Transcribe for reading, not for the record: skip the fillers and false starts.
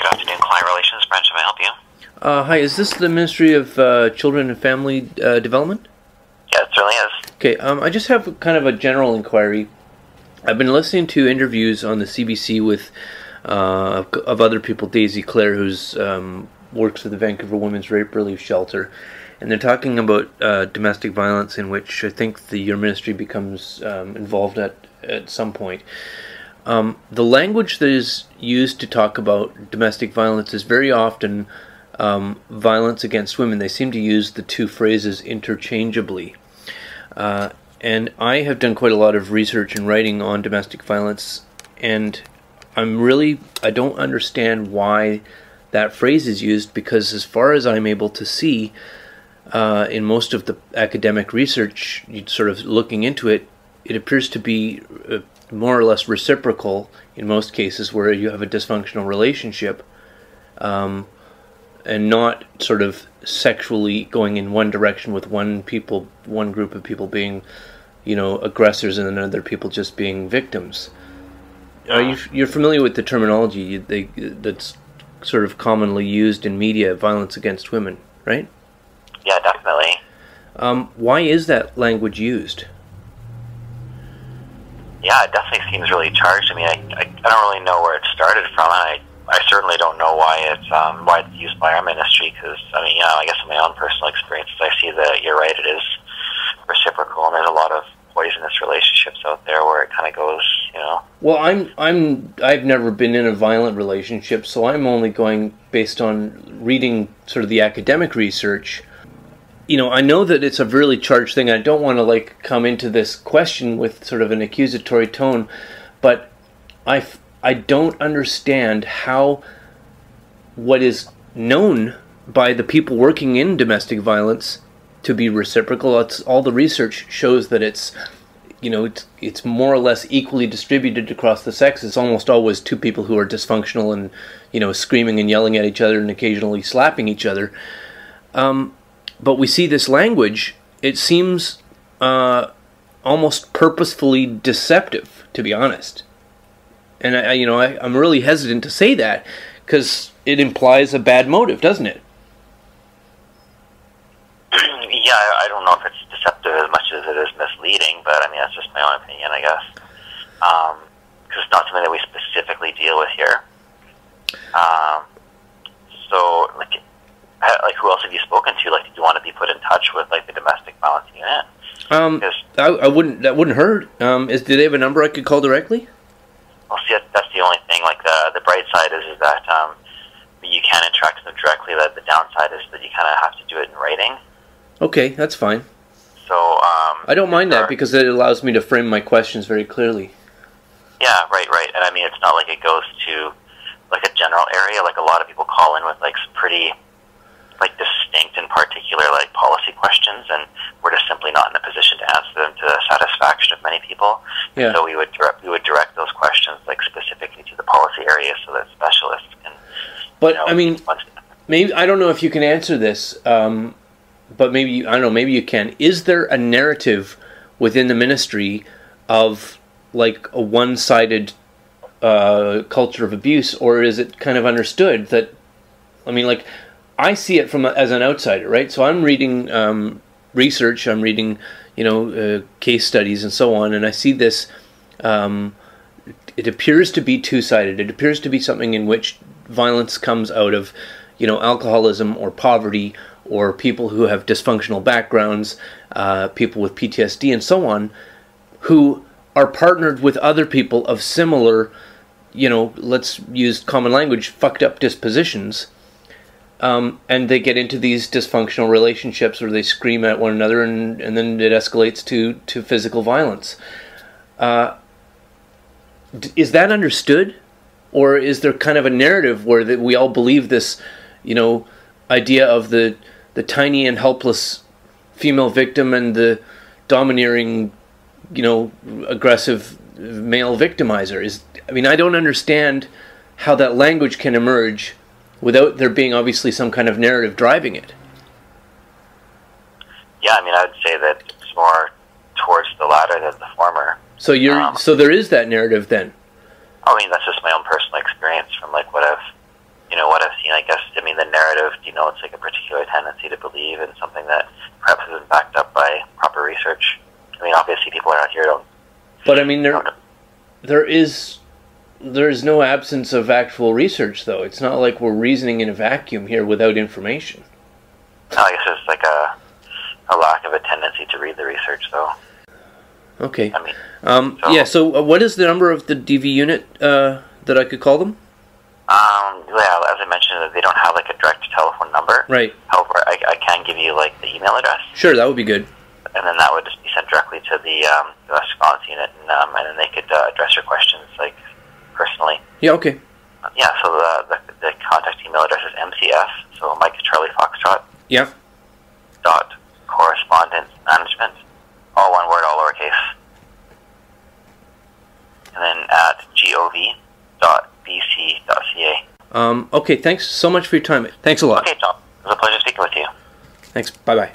Good afternoon, Client Relations Branch. May I help you? Hi, is this the Ministry of Children and Family Development? Yeah, it certainly is. Okay, I just have kind of a general inquiry. I've been listening to interviews on the CBC with of other people, Daisy Clare, who's works for the Vancouver Women's Rape Relief Shelter, and they're talking about domestic violence, in which I think your ministry becomes involved at some point. The language that is used to talk about domestic violence is very often violence against women. They seem to use the two phrases interchangeably. And I have done quite a lot of research and writing on domestic violence, and I don't understand why that phrase is used, because as far as I'm able to see, in most of the academic research, sort of looking into it, it appears to be more or less reciprocal in most cases where you have a dysfunctional relationship, and not sort of sexually going in one direction with one group of people being, aggressors and then other people just being victims. You're familiar with the terminology that's sort of commonly used in media, violence against women, right? Yeah, definitely. Why is that language used? Yeah, it definitely seems really charged. I mean, I don't really know where it started from. I certainly don't know why it's used by our ministry, because, I guess in my own personal experiences, I see that you're right, it is reciprocal, and there's a lot of poisonous relationships out there where it kind of goes, Well, I've never been in a violent relationship, so I'm only going based on reading sort of the academic research. I know that it's a really charged thing. I don't want to come into this question with sort of an accusatory tone, but I don't understand how what is known by the people working in domestic violence to be reciprocal. All the research shows that it's more or less equally distributed across the sexes. It's almost always two people who are dysfunctional and screaming and yelling at each other and occasionally slapping each other. But we see this language. It seems almost purposefully deceptive, to be honest. And I'm really hesitant to say that, because it implies a bad motive, doesn't it? Yeah, I don't know if it's deceptive as much as it is misleading, but that's just my own opinion, I guess. Because it's not something that we specifically deal with here. So, who else have you spoken to? Did you want to be put in touch with the domestic violence unit? That wouldn't hurt. Do they have a number I could call directly? Well, see, that's the only thing. The bright side is that you can interact with them directly. The downside is that you kind of have to do it in writing. Okay, that's fine. So I don't mind that, because it allows me to frame my questions very clearly. Yeah, right. And it's not like it goes to a general area. A lot of people call in with some pretty distinct and particular policy questions, and we're just simply not in a position to answer them to the satisfaction of many people. Yeah. So we would direct those questions specifically to the policy area, so that specialists can. But maybe I don't know if you can answer this, but maybe maybe you can. Is there a narrative within the ministry of a one-sided culture of abuse, or is it kind of understood that? I see it as an outsider, right? So I'm reading research, I'm reading, case studies and so on, and I see this. It appears to be two-sided. It appears to be something in which violence comes out of, alcoholism or poverty, or people who have dysfunctional backgrounds, people with PTSD and so on, who are partnered with other people of similar, let's use common language, fucked up dispositions. And they get into these dysfunctional relationships where they scream at one another, and then it escalates to physical violence. Is that understood? Or is there kind of a narrative where we all believe this, idea of the tiny and helpless female victim and the domineering, aggressive male victimizer? I don't understand how that language can emerge without there being obviously some kind of narrative driving it. Yeah, I would say that it's more towards the latter than the former. So so there is that narrative then. That's just my own personal experience from what I've But I mean, there is no absence of actual research, though. It's not like we're reasoning in a vacuum here without information. I guess it's like a lack of a tendency to read the research, though. Okay. I mean, So what is the number of the DV unit that I could call them? Yeah, as I mentioned, they don't have like a direct telephone number. Right. However, I can give you like the email address. Sure, that would be good. And then that would just be sent directly to the domestic violence unit, and then they could address your questions like personally. Yeah. Okay. Yeah. So the contact email address is MCF. So Mike Charlie Foxtrot. Yeah. .correspondence management, all one word, all lowercase, and then at gov.bc.ca. Okay, thanks so much for your time. Thanks a lot. Okay, Tom. It was a pleasure speaking with you. Thanks. Bye-bye.